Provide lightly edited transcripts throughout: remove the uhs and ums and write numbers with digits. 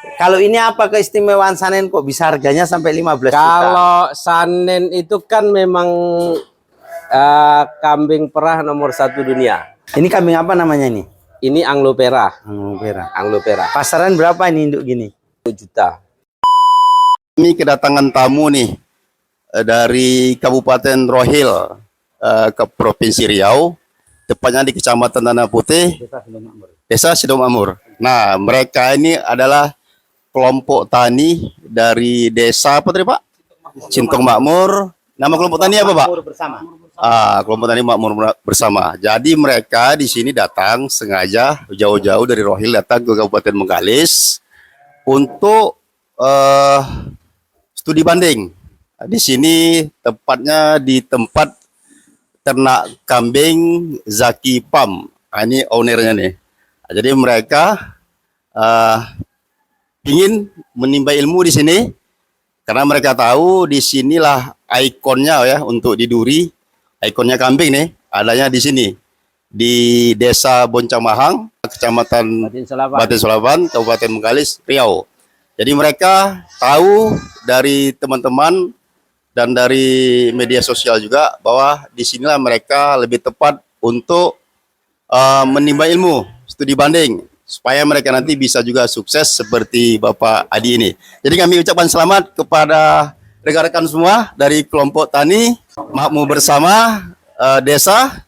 Kalau ini apa keistimewaan Sanen kok bisa harganya sampai 15 juta? Kalau Sanen itu kan memang kambing perah nomor 1 dunia. Ini kambing apa namanya ini? Ini Anglo Pera. Anglo Pera. Anglo Pera. Pasaran berapa ini induk gini? 1 juta. Ini kedatangan tamu nih dari Kabupaten Rohil ke Provinsi Riau, tepatnya di Kecamatan Tanah Putih, Desa Sidom Makmur. Nah, mereka ini adalah kelompok tani dari desa apa tadi Pak? Sintong Makmur. Nama kelompok tani apa Pak? Makmur Bersama. Kelompok tani Makmur Bersama. Jadi mereka di sini datang sengaja jauh-jauh dari Rohil datang ke Kabupaten Bengkalis untuk studi banding. Di sini tepatnya di tempat ternak kambing Zaki Pam. Ini ownernya nih. Jadi mereka ingin menimba ilmu di sini karena mereka tahu di sinilah ikonnya ya untuk di Duri. Ikonnya kambing nih adanya di sini di Desa Boncamahang, Kecamatan Batin Solaban, Kabupaten Bengkalis, Riau. Jadi mereka tahu dari teman-teman dan dari media sosial juga bahwa di sinilah mereka lebih tepat untuk menimba ilmu, studi banding, supaya mereka nanti bisa juga sukses seperti Bapak Adi ini. Jadi kami ucapkan selamat kepada rekan-rekan semua dari kelompok tani Makmur Bersama Desa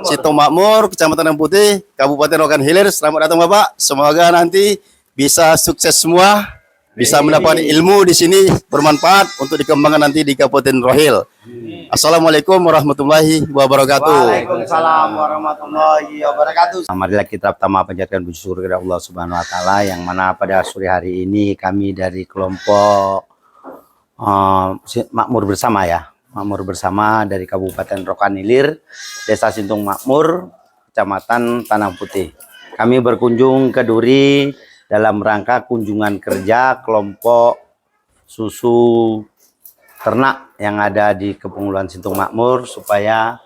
Sintong Makmur, Kecamatan Tanah Putih, Kabupaten Rokan Hilir. Selamat datang Bapak. Semoga nanti bisa sukses semua, bisa mendapat ilmu di sini bermanfaat untuk dikembangkan nanti di Kabupaten Rohil. Assalamualaikum warahmatullahi wabarakatuh. Waalaikumsalam warahmatullahi wabarakatuh. Marilah kita pertama panjatkan puji syukur kepada Allah Subhanahu wa taala yang mana pada sore hari ini kami dari kelompok Makmur Bersama ya. Makmur Bersama dari Kabupaten Rokan Hilir, Desa Sintong Makmur, Kecamatan Tanah Putih. Kami berkunjung ke Duri dalam rangka kunjungan kerja kelompok susu ternak yang ada di Kepulauan Sintong Makmur supaya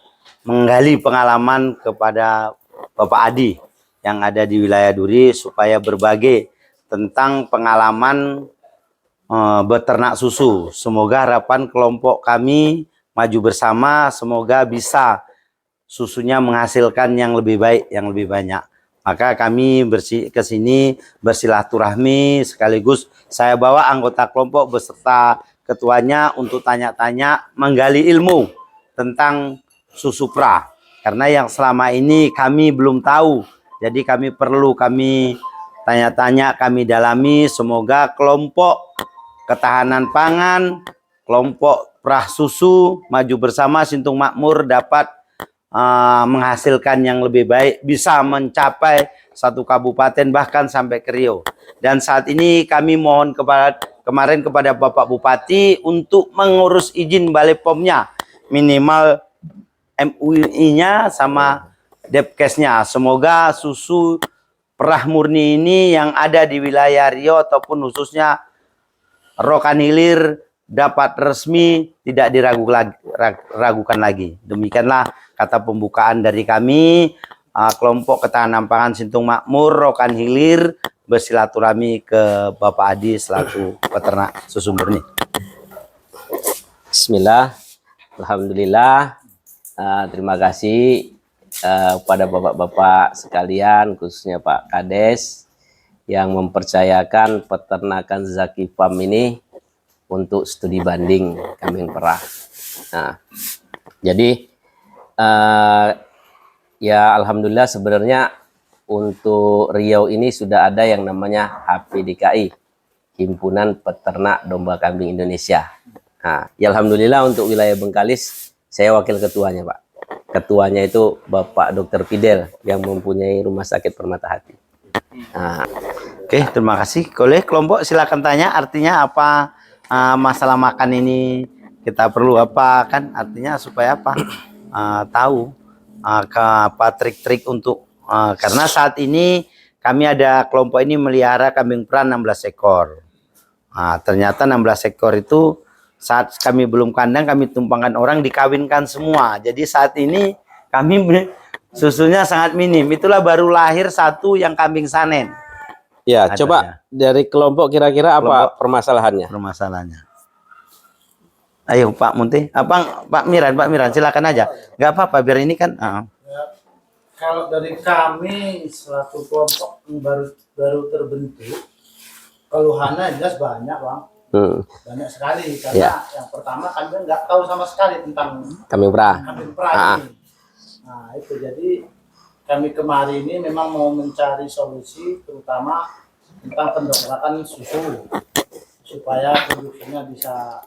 menggali pengalaman kepada Bapak Adi yang ada di wilayah Duri supaya berbagi tentang pengalaman beternak susu. Semoga harapan kelompok kami maju bersama, semoga bisa susunya menghasilkan yang lebih baik, yang lebih banyak. Maka kami ke sini bersilaturahmi sekaligus saya bawa anggota kelompok beserta ketuanya untuk tanya-tanya menggali ilmu tentang susu perah. Karena yang selama ini kami belum tahu. Jadi kami perlu tanya-tanya, kami dalami. Semoga kelompok ketahanan pangan, kelompok perah susu maju bersama Sintong Makmur dapat menghasilkan yang lebih baik, bisa mencapai satu kabupaten bahkan sampai ke Riau. Dan saat ini kami mohon kemarin kepada Bapak Bupati untuk mengurus izin Balai POM-nya, minimal MUI-nya sama Depkesnya. Semoga susu perah murni ini yang ada di wilayah Riau ataupun khususnya Rokan Hilir dapat resmi, tidak diragukan lagi. Demikianlah kata pembukaan dari kami, kelompok ketahanan pangan Sintong Makmur Rokan Hilir bersilaturahmi ke Bapak Adi selaku peternak susu murni. Bismillah, alhamdulillah. Terima kasih kepada bapak-bapak sekalian, khususnya Pak Kades yang mempercayakan peternakan Zaki Farm ini untuk studi banding kambing perah. Nah, jadi ya alhamdulillah sebenarnya untuk Riau ini sudah ada yang namanya HPDKI, Himpunan Peternak Domba Kambing Indonesia. Nah, ya alhamdulillah untuk wilayah Bengkalis saya wakil ketuanya Pak. Ketuanya itu Bapak Dr. Fidel yang mempunyai Rumah Sakit Permata Hati. Nah, oke, terima kasih. Boleh kelompok silakan tanya artinya apa masalah makan ini kita perlu apa kan artinya supaya apa tahu apa trik-trik untuk karena saat ini kami ada kelompok ini melihara kambing perah 16 ekor. Ternyata 16 ekor itu saat kami belum kandang kami tumpangkan orang dikawinkan semua. Jadi saat ini kami susunya sangat minim. Itulah baru lahir satu yang kambing Sanen. Ya, Ada coba ya. dari kelompok kira-kira apa permasalahannya? permasalahannya. Ayo Pak Munti, Pak Miran silakan aja. Nggak apa-apa biar ini kan. Kalau dari kami selaku kelompok yang baru terbentuk, keluhannya jelas banyak bang, banyak sekali karena yang pertama kami nggak tahu sama sekali tentang Kambing perah. kambing perah ini. Nah itu jadi kami kemarin ini memang mau mencari solusi terutama tentang pendongkrakan susu supaya produksinya bisa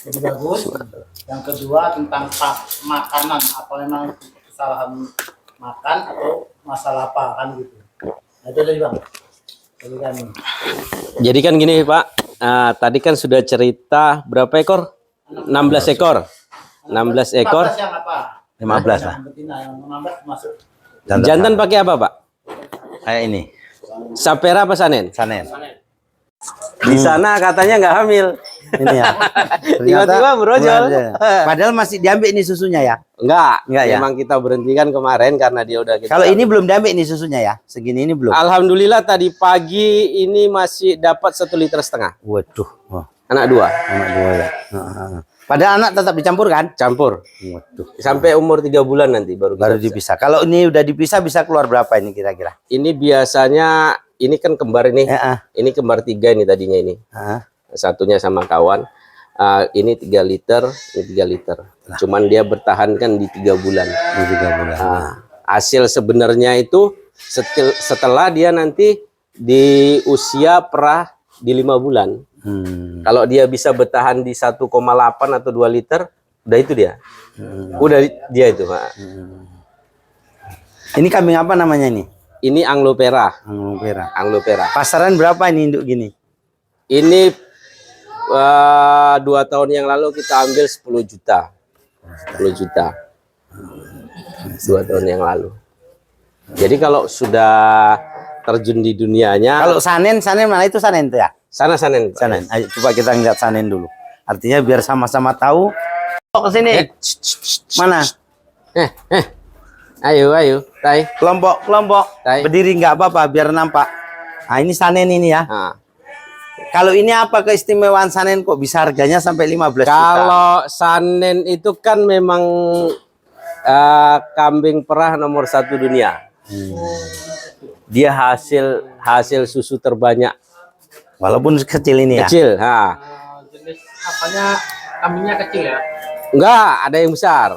lebih bagus. Yang kedua tentang makanan, apa memang kesalahan makan atau masalah apa kan gitu. Nah, itu dari bang. Dari kami. Jadi kan gini Pak, tadi kan sudah cerita berapa ekor? 16 ekor. 16 ekor. 14 yang apa? 15 lah. Yang betina yang 16 masuk. Jantan pakai apa Pak? Kayak ini, Sapera apa Sanen? Sanen. Di sana katanya nggak hamil. Ini ya. Tiba-tiba brojol. Padahal masih diambil ini susunya ya. Enggak ya. Memang kita berhentikan kemarin karena dia udah kita. Kalau ini belum diambil ini susunya ya. Segini ini belum. Alhamdulillah tadi pagi ini masih dapat 1,5 liter. Waduh. Wah, Anak 2. anak 2 ya. Padahal anak tetap dicampur kan? Campur. Waduh. Sampai umur 3 bulan nanti baru Baru kita bisa. dipisah. Kalau ini udah dipisah bisa keluar berapa ini kira-kira? Ini biasanya ini kan kembar ini. Ini kembar 3 ini tadinya ini. Satunya sama kawan. Ini 3 liter, ini 3 liter. Cuman dia bertahan kan di 3 bulan. Di 3 bulan. Hasil sebenarnya itu setelah dia nanti di usia perah di 5 bulan. Kalau dia bisa bertahan di 1,8 atau 2 liter, udah itu dia. Udah dia itu, Pak. Ini kambing apa namanya ini? Ini Anglo Pera. Anglo Pera. Anglo Pera. Pasaran berapa ini induk gini? Ini 2 tahun yang lalu kita ambil 10 juta. 10 juta. 2 tahun yang lalu. Jadi kalau sudah terjun di dunianya. Kalau Sanen mana itu Sanen tuh ya? Sana Sanen. Sanen. Ayo coba kita lihat Sanen dulu. Artinya biar sama-sama tahu. Ke sini. Mana? Ayo, Tai. Kelompok. Tai. Berdiri nggak apa-apa biar nampak. Nah, ini Sanen ini ya. Kalau ini apa keistimewaan Sanen kok bisa harganya sampai 15 juta? Kalau Sanen itu kan memang kambing perah nomor 1 dunia. Dia hasil susu terbanyak. Walaupun kecil ini ya. Kecil, Jenis apanya kambingnya kecil ya? Enggak, ada yang besar.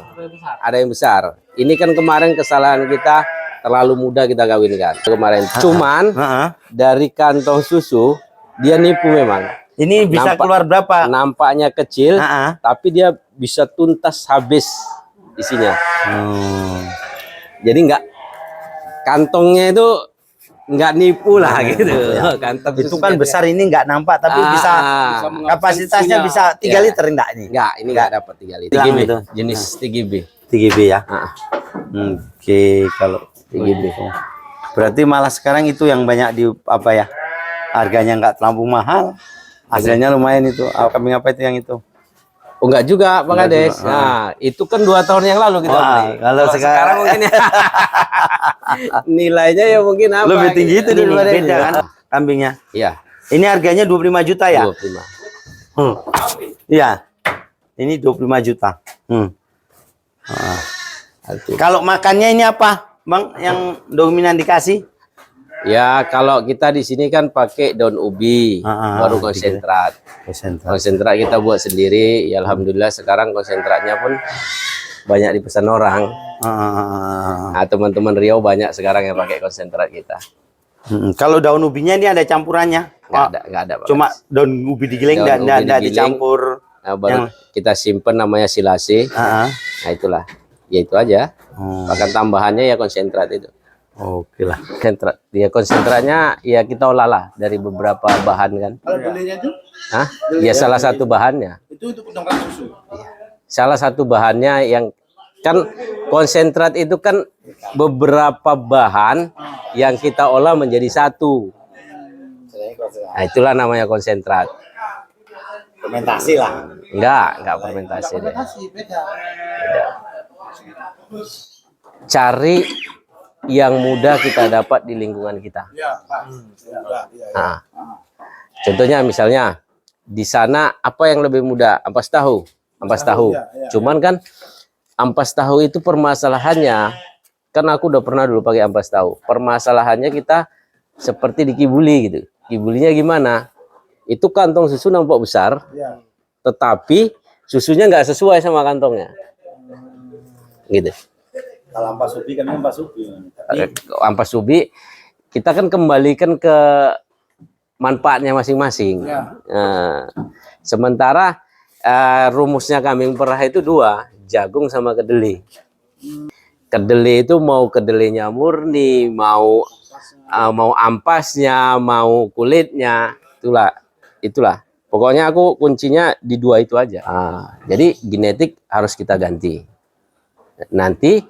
Ada yang besar. Ini kan kemarin kesalahan kita terlalu muda kita kawinkan. Kemarin cuman dari kantong susu dia nipu memang. Ini bisa keluar berapa? Nampaknya kecil, tapi dia bisa tuntas habis isinya. Jadi enggak, kantongnya itu enggak nipu lah gitu. Kantong Itu kan besar ini enggak nampak tapi bisa kapasitasnya bisa 3 liter enggak ini? Enggak, ini enggak dapat 3 liter. Hilang TGB, itu. jenis TGB. TGB ya. Oke, kalau TGB. berarti malah sekarang itu yang banyak di apa ya? Harganya enggak terlalu mahal. Hasilnya lumayan itu. Kambing apa itu yang itu? Oh, enggak juga, Pak Kades. Nah, itu kan 2 tahun yang lalu kita beli. Kalau sekarang mungkin ya, nilainya ya mungkin apa? lebih tinggi itu Ini daripada beda itu kan kambingnya. Iya, Ini harganya 25 juta ya? 25. Iya. Ini 25 juta. Kalau makannya ini apa, Bang? Yang dominan dikasih? Ya, kalau kita di sini kan pakai daun ubi, baru konsentrat. Konsentrat kita buat sendiri. Ya alhamdulillah sekarang konsentratnya pun banyak dipesan orang. Nah, teman-teman Riau banyak sekarang yang pakai konsentrat kita. Kalau daun ubinya ini ada campurannya? Nggak ada, Pak. Cuma daun ubi digiling Daun ubi dan digiling. dicampur. Nah, baru kita simpen namanya silase. Nah, itulah. Ya itu aja. Bahkan tambahannya ya konsentrat itu. Oke lah. Konsentrat. Ya konsentratnya ya kita olah lah dari beberapa bahan kan. Kalau belinya itu? Ya salah satu bahannya. Itu untuk pendongkrak susu. Salah satu bahannya yang kan konsentrat itu kan beberapa bahan yang kita olah menjadi satu. Nah, itulah namanya konsentrat. Fermentasi lah. Enggak fermentasi deh. Beda. Cari yang mudah kita dapat di lingkungan kita. Ya, Pak. Nah, contohnya misalnya di sana apa yang lebih mudah? Ampas tahu, ampas tahu. Cuman kan ampas tahu itu permasalahannya, kan aku udah pernah dulu pakai ampas tahu. Permasalahannya kita seperti di kibuli gitu. Kibulinya gimana? Itu kantong susu nampak besar, tetapi susunya nggak sesuai sama kantongnya, gitu. Kalau ampas ubi kan ampas ubi. Ampas ubi kita kan kembalikan ke manfaatnya masing-masing. Nah, sementara rumusnya kambing perah itu dua, jagung sama kedelai. Kedelai itu mau kedelainya murni, mau ampasnya, mau kulitnya, itulah. Pokoknya aku kuncinya di dua itu aja. Jadi genetik harus kita ganti. Nanti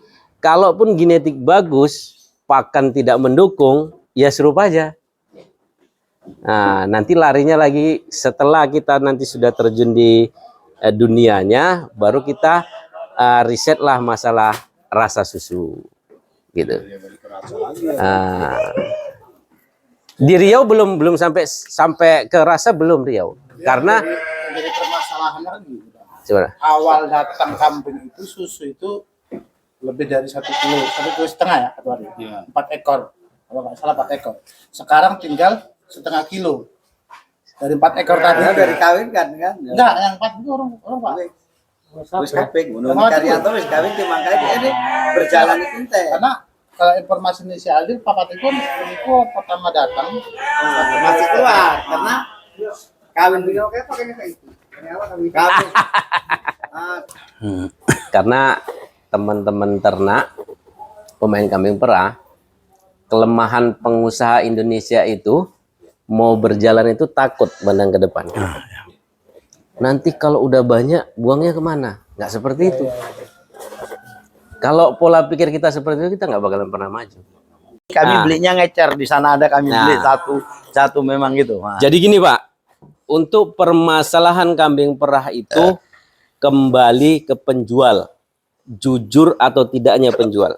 kalaupun genetik bagus, pakan tidak mendukung, ya serupa aja. Nah, nanti larinya lagi setelah kita nanti sudah terjun di dunianya, baru kita riset lah masalah rasa susu, gitu. Di Riau belum sampai ke rasa belum Riau, karena Jadi permasalahannya kan gitu. coba. Awal datang kambing itu susu itu lebih dari 1 kilo, 1,5 kilo ya satu hari. 4 ekor, kalau nggak salah 4 ekor. Sekarang tinggal setengah kilo dari 4 ekor tadi. Dari kawin kan? Enggak, yang 4 itu orang Pak. Wis kawin, menurut Karyanto wis kawin makanya dia ini berjalan itu teh. Karena kalau informasi ini si Aldi, Papa itu pertama datang Masih keluar karena kawin beliau kayak pakainya kayak itu. Kawin. Karena teman-teman ternak, pemain kambing perah, kelemahan pengusaha Indonesia itu mau berjalan itu takut pandang ke depan. Nanti kalau udah banyak, buangnya kemana? Nggak seperti itu. Kalau pola pikir kita seperti itu, kita nggak bakalan pernah maju. Kami belinya ngecer di sana ada kami beli satu memang gitu. Jadi gini Pak, untuk permasalahan kambing perah itu kembali ke penjual, jujur atau tidaknya penjual.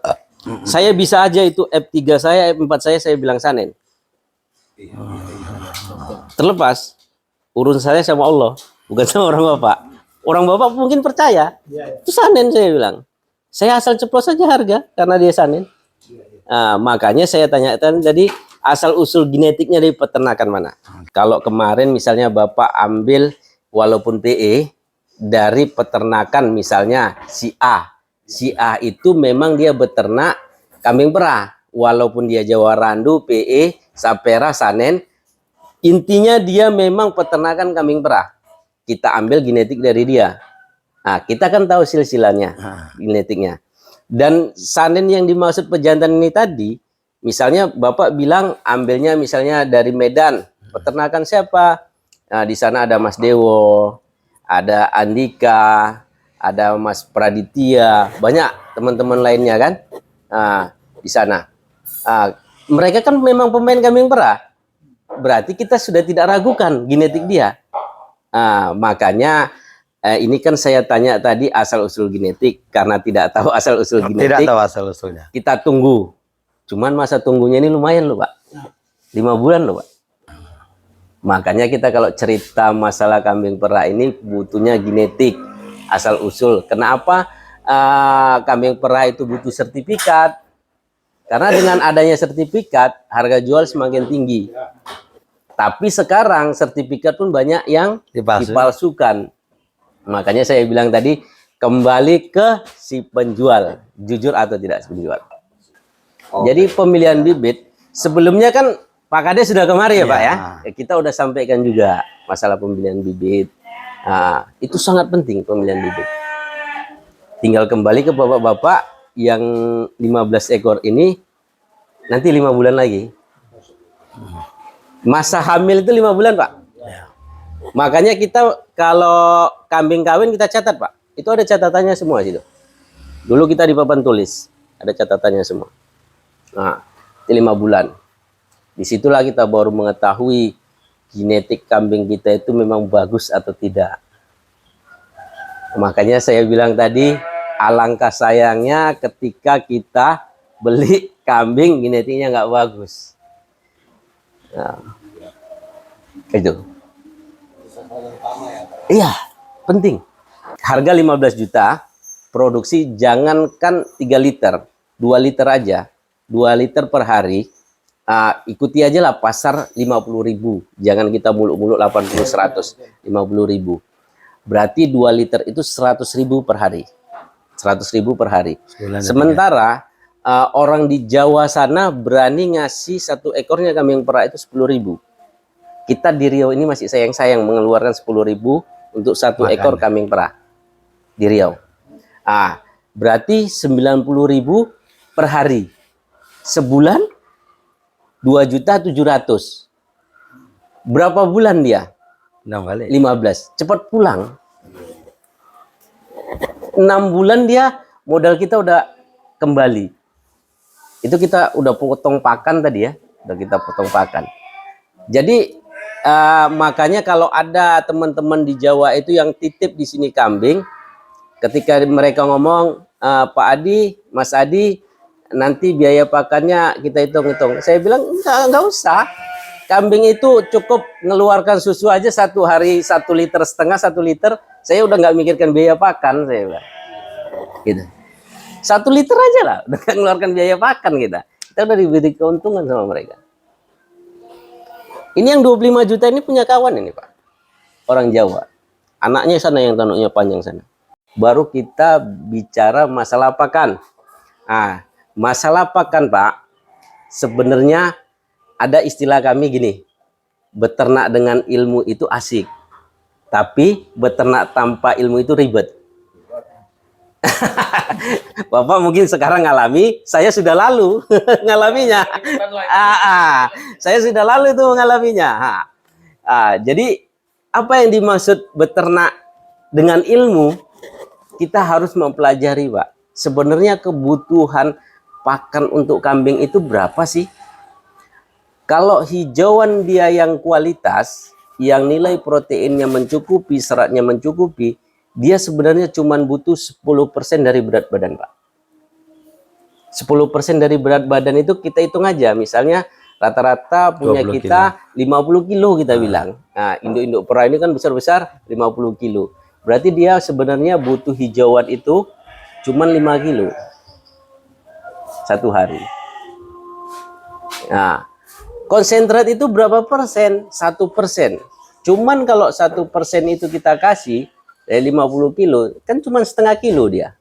Saya bisa aja itu F3 saya, F4 saya bilang sanen. Terlepas urusan saya sama Allah, bukan sama orang bapak. Orang bapak mungkin percaya, itu sanen saya bilang. Saya asal ceplos saja harga karena dia sanen. Nah, makanya saya tanyakan jadi asal usul genetiknya dari peternakan mana. Kalau kemarin misalnya bapak ambil walaupun PE dari peternakan misalnya si A itu memang dia beternak kambing perah, walaupun dia Jawa Randu, PE, Sapera, Sanen, intinya dia memang peternakan kambing perah. Kita ambil genetik dari dia. Nah, kita kan tahu silsilannya, genetiknya. Dan Sanen yang dimaksud pejantan ini tadi, misalnya Bapak bilang ambilnya misalnya dari Medan, peternakan siapa? Nah, di sana ada Mas Dewo, ada Andika, ada Mas Praditya, banyak teman-teman lainnya kan, di sana. Mereka kan memang pemain kambing perah, berarti kita sudah tidak ragukan genetik dia. Makanya ini kan saya tanya tadi asal usul genetik, karena tidak tahu asal usul genetik. Tidak tahu asal usulnya. Kita tunggu, cuman masa tunggunya ini lumayan loh Pak, 5 bulan loh Pak. Makanya kita kalau cerita masalah kambing perah ini butuhnya genetik. Asal usul. Kenapa kambing perah itu butuh sertifikat? Karena dengan adanya sertifikat, harga jual semakin tinggi. Tapi sekarang sertifikat pun banyak yang dipalsukan. Makanya saya bilang tadi, kembali ke si penjual. Jujur atau tidak si penjual. Jadi pemilihan bibit, sebelumnya kan Pak Kades sudah kemari ya Pak ya? Kita udah sampaikan juga masalah pemilihan bibit. Itu sangat penting pemilihan bibit. Tinggal kembali ke bapak-bapak yang 15 ekor ini nanti 5 bulan lagi. Masa hamil itu 5 bulan Pak. Makanya kita kalau kambing kawin kita catat Pak. Itu ada catatannya semua situ. Dulu kita di papan tulis ada catatannya semua. Nah, itu 5 bulan. Disitulah kita baru mengetahui genetik kambing kita itu memang bagus atau tidak. Makanya saya bilang tadi, alangkah sayangnya ketika kita beli kambing genetiknya nggak bagus. Nah, itu. Iya, penting. Harga 15 juta, produksi jangankan 3 liter, 2 liter aja, 2 liter per hari. Ikuti aja lah pasar 50.000, jangan kita muluk-muluk 80, 100, 50.000. Berarti 2 liter itu 100.000 per hari, 100.000 per hari. Sementara orang di Jawa sana berani ngasih 1 ekornya kambing perah itu 10.000. Kita di Riau ini masih sayang-sayang mengeluarkan 10.000 untuk 1 ekor kambing perah di Riau. Berarti 90.000 per hari. Sebulan 2.700.000. Berapa bulan dia? 15. Cepat pulang. 6 bulan dia modal kita udah kembali. Itu kita udah potong pakan tadi ya. Udah kita potong pakan. Jadi makanya kalau ada teman-teman di Jawa itu yang titip di sini kambing, ketika mereka ngomong, Pak Adi, Mas Adi, nanti biaya pakannya kita hitung-hitung. Saya bilang enggak usah. Kambing itu cukup mengeluarkan susu aja 1 hari 1,5 liter, 1 liter. Saya udah nggak mikirkan biaya pakan, saya bilang. Gitu. 1 liter aja lah, udah nggak mengeluarkan biaya pakan kita. Kita udah diberi keuntungan sama mereka. Ini yang 25 juta ini punya kawan ini Pak. Orang Jawa. Anaknya sana yang tanduknya panjang sana. Baru kita bicara masalah pakan. Masalah pakan Pak, sebenarnya ada istilah kami gini, beternak dengan ilmu itu asik, tapi beternak tanpa ilmu itu ribet. Bapak mungkin sekarang ngalami, saya sudah lalu ngalaminya. Saya sudah lalu itu mengalaminya. Jadi apa yang dimaksud beternak dengan ilmu, kita harus mempelajari Pak. Sebenarnya kebutuhan pakan untuk kambing itu berapa sih? Kalau hijauan dia yang kualitas, yang nilai proteinnya mencukupi, seratnya mencukupi, dia sebenarnya cuma butuh 10% dari berat badan, Pak. 10% dari berat badan itu kita hitung aja. Misalnya rata-rata punya kita 50 kilo kita bilang. Nah, induk-induk perah ini kan besar-besar 50 kilo. Berarti dia sebenarnya butuh hijauan itu cuma 5 kilo. 1 hari. Nah, konsentrat itu berapa persen? 1%. Cuman kalau 1% itu kita kasih 50 kilo, kan cuma setengah kilo dia.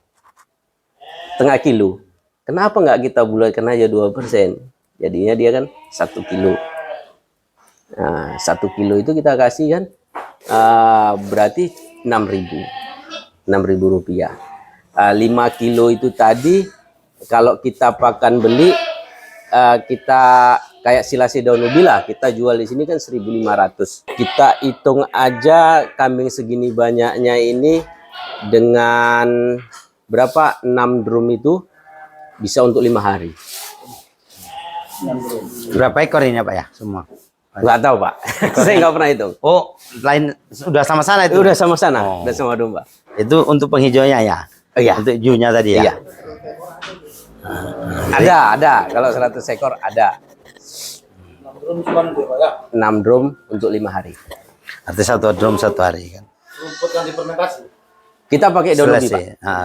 Setengah kilo. Kenapa nggak kita bulatkan aja 2%? Jadinya dia kan 1 kilo. Nah, 1 kilo itu kita kasih kan berarti 6.000 rupiah. 5 kilo itu tadi kalau kita pakan beli, kita kayak silasi daun ubi lah, kita jual di sini kan 1.500. Kita hitung aja kambing segini banyaknya ini dengan berapa? 6 drum itu bisa untuk 5 hari. Berapa ekor ini Pak ya semua? Nggak tahu Pak, saya nggak pernah hitung. Oh, lain sudah sama sana itu? Udah sama sana, udah sama domba. Itu untuk penghijauannya ya? Iya. Untuk hijaunya tadi ya? Iya. Ada. Kalau 100 ekor ada. 6 drum untuk 5 hari. Artinya 1 drum 1 hari kan? Rumput yang difermentasi. Kita pakai daun ubi, Pak.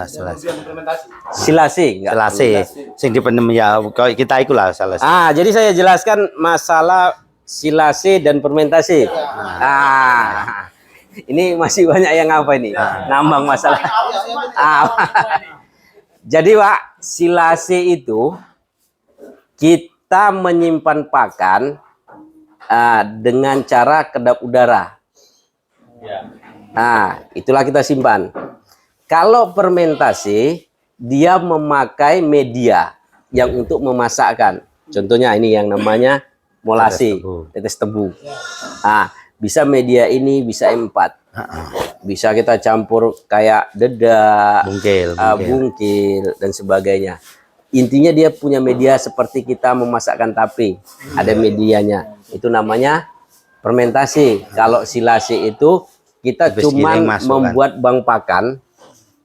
Selasi. Yang difermentasi. Silase, enggak? Selasi. Sing dipendem ya, kalau kita ikulah selasi. Jadi saya jelaskan masalah silase dan fermentasi. Ini masih banyak yang apa ini? Ngambang masalah. Jadi Pak, silase itu kita menyimpan pakan dengan cara kedap udara. Itulah kita simpan. Kalau fermentasi, dia memakai media yang untuk memasakkan. Contohnya ini yang namanya molase, tetes tebu. Bisa media ini, bisa M4. Bisa kita campur kayak dedak, bungkil, dan sebagainya. Intinya dia punya media seperti kita memasakkan tape. Ada medianya. Itu namanya fermentasi. Kalau silase itu kita cuma membuat bank pakan.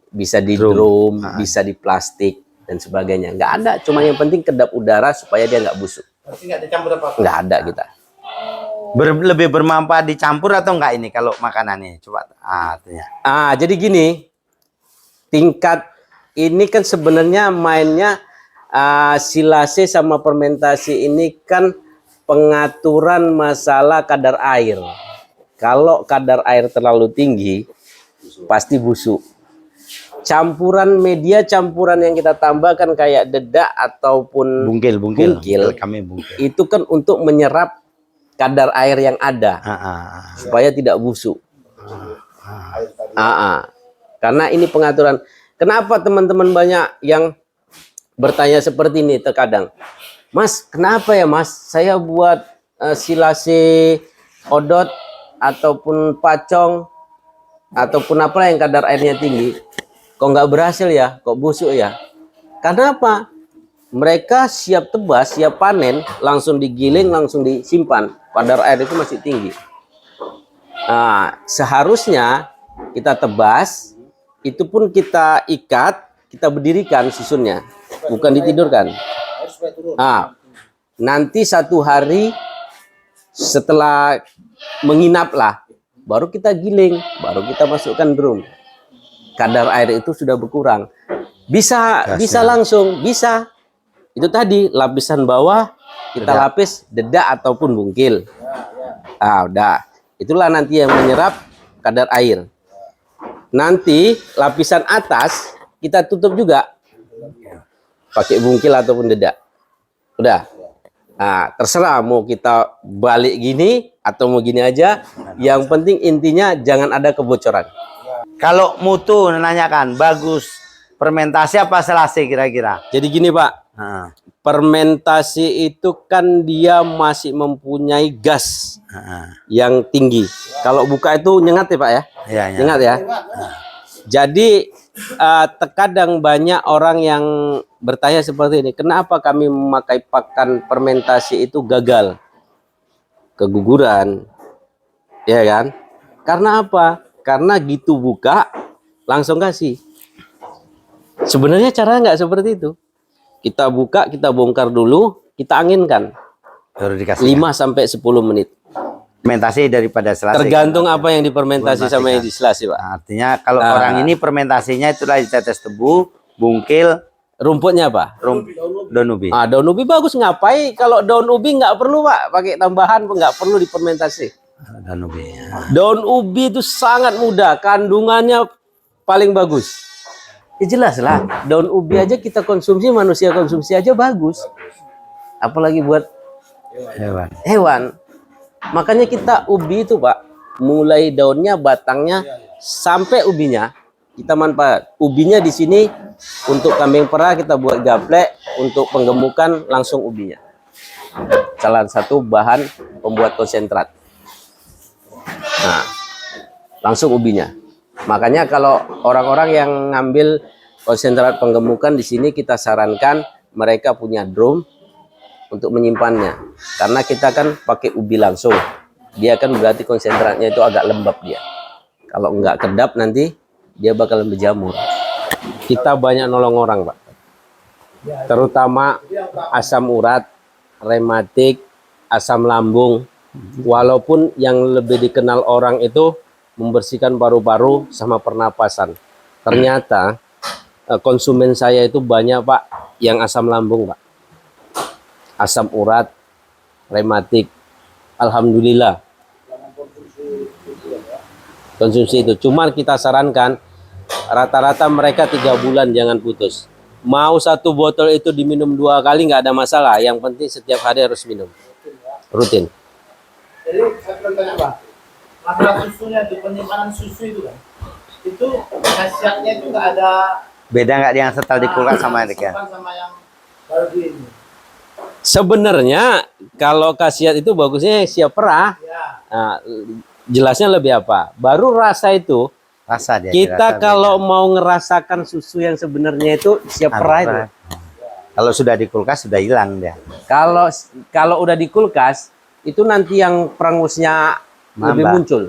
Bisa di drum, bisa di plastik. dan sebagainya. Nggak ada, cuma yang penting kedap udara supaya dia nggak busuk. Berarti nggak dicampur apa-apa. Nggak ada kita. Lebih bermanfaat dicampur atau enggak ini kalau makanannya? Coba artinya. Jadi gini, tingkat ini kan sebenarnya mainnya silase sama fermentasi ini kan pengaturan masalah kadar air. Kalau kadar air terlalu tinggi, pasti busuk. Campuran media, campuran yang kita tambahkan kayak dedak ataupun Bungkil. Kami bungkil. itu kan untuk menyerap kadar air yang ada supaya tidak busuk. Karena ini pengaturan. Kenapa teman-teman banyak yang bertanya seperti ini terkadang, Mas, kenapa ya Mas, saya buat silase odot ataupun pacong ataupun apa yang kadar airnya tinggi, kok nggak berhasil ya, kok busuk ya? Karena apa? Mereka siap tebas, siap panen, langsung digiling, langsung disimpan. Kadar air itu masih tinggi. Seharusnya kita tebas, itu pun kita ikat, kita berdirikan susunnya, bukan ditidurkan. Nanti 1 hari setelah menginap lah, baru kita giling, baru kita masukkan drum. Kadar air itu sudah berkurang. Bisa langsung, bisa. Itu tadi lapisan bawah kita lapis dedak ataupun bungkil. Udah. Itulah nanti yang menyerap kadar air. Nanti lapisan atas kita tutup juga pakai bungkil ataupun dedak. Udah. Terserah mau kita balik gini atau mau gini aja. Yang penting intinya jangan ada kebocoran. Kalau mutu nanyakan bagus fermentasi apa selase kira-kira? Jadi gini Pak. Fermentasi itu kan dia masih mempunyai gas yang tinggi. Kalau buka itu nyengat ya Pak ya? Iya, nyengat ya. Jadi terkadang banyak orang yang bertanya seperti ini, kenapa kami memakai pakan fermentasi itu gagal, keguguran, ya kan? Karena apa? Karena gitu buka langsung kasih. Sebenarnya cara nggak seperti itu. Kita buka, kita bongkar dulu, kita anginkan. Baru dikasih 5 sampai 10 menit. fermentasi daripada selase. Tergantung apa yang difermentasi sama yang diselasi, Pak. Artinya kalau orang ini fermentasinya itulah ditetes tebu, bungkil, Rumputnya apa? daun ubi. Daun ubi bagus. Ngapain? Kalau daun ubi nggak perlu, Pak. Pakai tambahan, nggak perlu difermentasi. Daun ubi. Daun ubi itu sangat mudah, kandungannya paling bagus. Ya jelas lah, daun ubi aja kita konsumsi, manusia konsumsi aja bagus. Apalagi buat hewan. Makanya kita ubi itu Pak, mulai daunnya, batangnya, sampai ubinya, kita manfaat. Ubinya di sini untuk kambing perah kita buat gaplek, untuk penggemukan langsung ubinya. Salah satu bahan pembuat konsentrat. Nah, langsung ubinya. Makanya kalau orang-orang yang ngambil konsentrat penggemukan di sini kita sarankan mereka punya drum untuk menyimpannya. Karena kita kan pakai ubi langsung. Dia kan berarti konsentratnya itu agak lembab dia. Kalau enggak kedap nanti dia bakalan berjamur. Kita banyak nolong orang, Pak. Terutama asam urat, rematik, asam lambung. Walaupun yang lebih dikenal orang itu membersihkan paru-paru sama pernapasan. Ternyata konsumen saya itu banyak Pak yang asam lambung Pak. Asam urat, rematik. Alhamdulillah. Konsumsi itu. Cuman kita sarankan rata-rata mereka 3 bulan jangan putus. Mau 1 botol itu diminum 2 kali nggak ada masalah. Yang penting setiap hari harus minum. Rutin. Jadi saya bertanya Pak, masalah susunya di penyimpanan susu itu kan, itu khasiatnya itu nggak ada. Beda nggak yang setel di kulkas sama yang sama yang baru di ini. Sebenarnya kalau khasiat itu bagusnya siap perah. Ya. Nah, jelasnya lebih apa? Baru rasa itu. rasa dia. Kita dirasa kalau beda. mau ngerasakan susu yang sebenarnya itu siap perah itu. Kalau sudah di kulkas sudah hilang dia. Kalau udah di kulkas itu nanti yang perangusnya lebih Nambah. muncul.